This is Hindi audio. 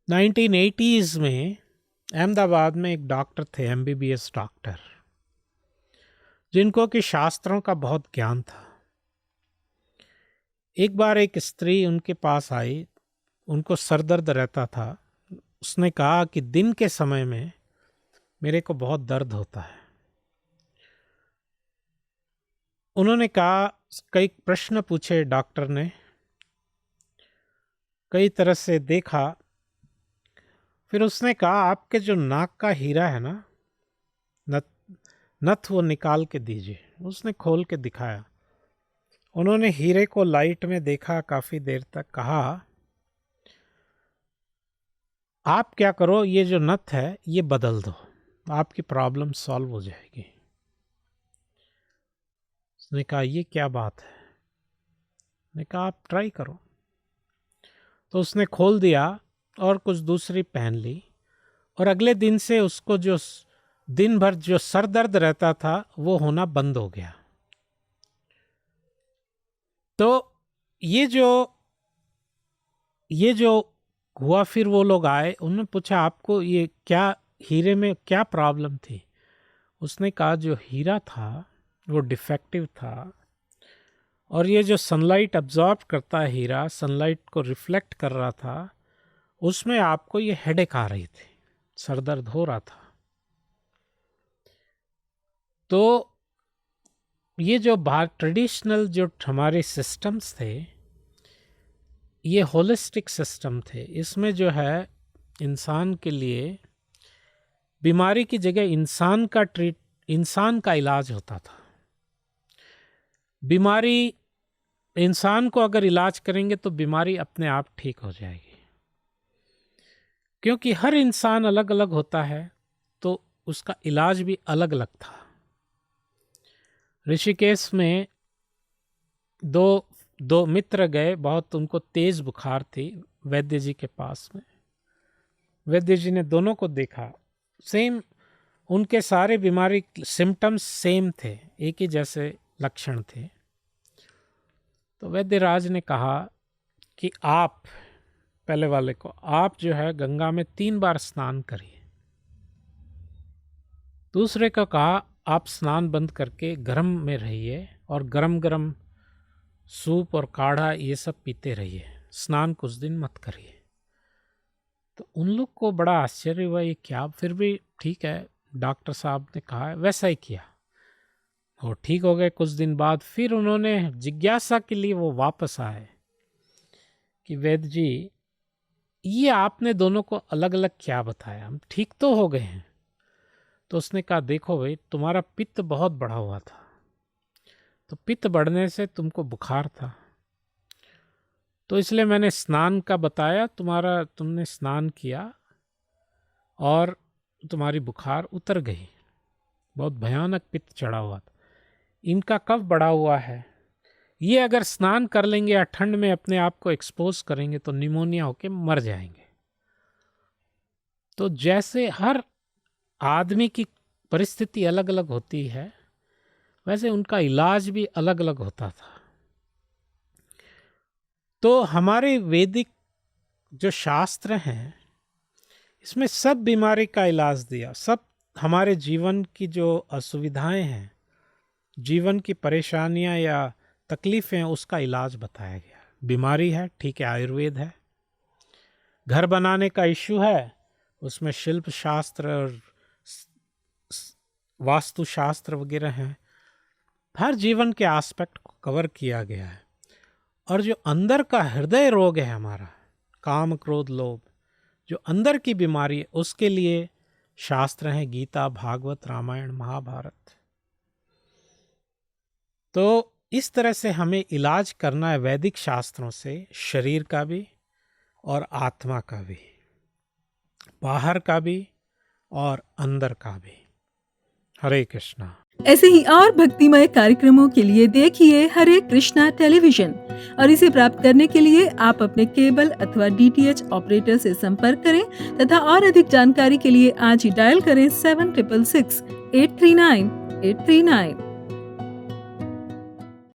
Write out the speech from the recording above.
1980s में अहमदाबाद में एक डॉक्टर थे, एमबीबीएस डॉक्टर, जिनको कि शास्त्रों का बहुत ज्ञान था। एक बार एक स्त्री उनके पास आई, उनको सरदर्द रहता था। उसने कहा कि दिन के समय में मेरे को बहुत दर्द होता है। उन्होंने कहा, कई प्रश्न पूछे डॉक्टर ने, कई तरह से देखा। फिर उसने कहा, आपके जो नाक का हीरा है ना, नथ वो निकाल के दीजिए। उसने खोल के दिखाया। उन्होंने हीरे को लाइट में देखा काफी देर तक, कहा आप क्या करो, ये जो नथ है ये बदल दो, आपकी प्रॉब्लम सॉल्व हो जाएगी। उसने कहा ये क्या बात है? ने कहा आप ट्राई करो। तो उसने खोल दिया और कुछ दूसरी पहन ली, और अगले दिन से उसको जो दिन भर जो सर दर्द रहता था वो होना बंद हो गया। तो ये जो हुआ, फिर वो लोग आए, उन्होंने पूछा आपको ये क्या, हीरे में क्या प्रॉब्लम थी? उसने कहा जो हीरा था वो डिफेक्टिव था, और ये जो सनलाइट अब्जॉर्ब करता है हीरा, सनलाइट को रिफ्लेक्ट कर रहा था, उसमें आपको ये हेडेक आ रही थी, सरदर्द हो रहा था। तो ये जो ट्रेडिशनल जो हमारे सिस्टम्स थे, ये होलिस्टिक सिस्टम थे। इसमें जो है इंसान के लिए बीमारी की जगह इंसान का इलाज होता था। बीमारी, इंसान को अगर इलाज करेंगे तो बीमारी अपने आप ठीक हो जाएगी, क्योंकि हर इंसान अलग अलग होता है, तो उसका इलाज भी अलग अलग था। ऋषिकेश में दो मित्र गए, बहुत उनको तेज बुखार थी, वैद्य जी के पास में। वैद्य जी ने दोनों को देखा, सेम, उनके सारे बीमारी सिम्टम्स सेम थे, एक ही जैसे लक्षण थे। तो वैद्यराज ने कहा कि आप, पहले वाले को, आप जो है गंगा में 3 बार स्नान करिए। दूसरे को कहा आप स्नान बंद करके गर्म में रहिए और गरम गरम सूप और काढ़ा ये सब पीते रहिए, स्नान कुछ दिन मत करिए। तो उन लोग को बड़ा आश्चर्य हुआ, ये क्या? फिर भी ठीक है, डॉक्टर साहब ने कहा, वैसा ही किया और ठीक हो गए। कुछ दिन बाद फिर उन्होंने जिज्ञासा के लिए वो वापस आए कि वैद्य जी, ये आपने दोनों को अलग अलग क्या बताया, हम ठीक तो हो गए हैं। तो उसने कहा देखो भाई, तुम्हारा पित्त बहुत बढ़ा हुआ था, तो पित्त बढ़ने से तुमको बुखार था, तो इसलिए मैंने स्नान का बताया, तुमने स्नान किया और तुम्हारी बुखार उतर गई। बहुत भयानक पित्त चढ़ा हुआ था। इनका कब बढ़ा हुआ है, ये अगर स्नान कर लेंगे या ठंड में अपने आप को एक्सपोज करेंगे तो निमोनिया होके मर जाएंगे। तो जैसे हर आदमी की परिस्थिति अलग अलग होती है, वैसे उनका इलाज भी अलग अलग होता था। तो हमारे वैदिक जो शास्त्र हैं, इसमें सब बीमारी का इलाज दिया, सब हमारे जीवन की जो असुविधाएं हैं, जीवन की परेशानियां या तकलीफें हैं, उसका इलाज बताया गया। बीमारी है, ठीक है, आयुर्वेद है। घर बनाने का इश्यू है, उसमें शिल्प शास्त्र और वास्तु शास्त्र वगैरह हैं। हर जीवन के एस्पेक्ट को कवर किया गया है। और जो अंदर का हृदय रोग है हमारा, काम क्रोध लोभ, जो अंदर की बीमारी है, उसके लिए शास्त्र हैं, गीता, भागवत, रामायण, महाभारत। तो इस तरह से हमें इलाज करना है वैदिक शास्त्रों से, शरीर का भी और आत्मा का भी, बाहर का भी और अंदर का भी। हरे कृष्णा। ऐसे ही और भक्तिमय कार्यक्रमों के लिए देखिए हरे कृष्णा टेलीविजन, और इसे प्राप्त करने के लिए आप अपने केबल अथवा डीटीएच ऑपरेटर से संपर्क करें तथा और अधिक जानकारी के लिए आज ही डायल करें 7666 839 839।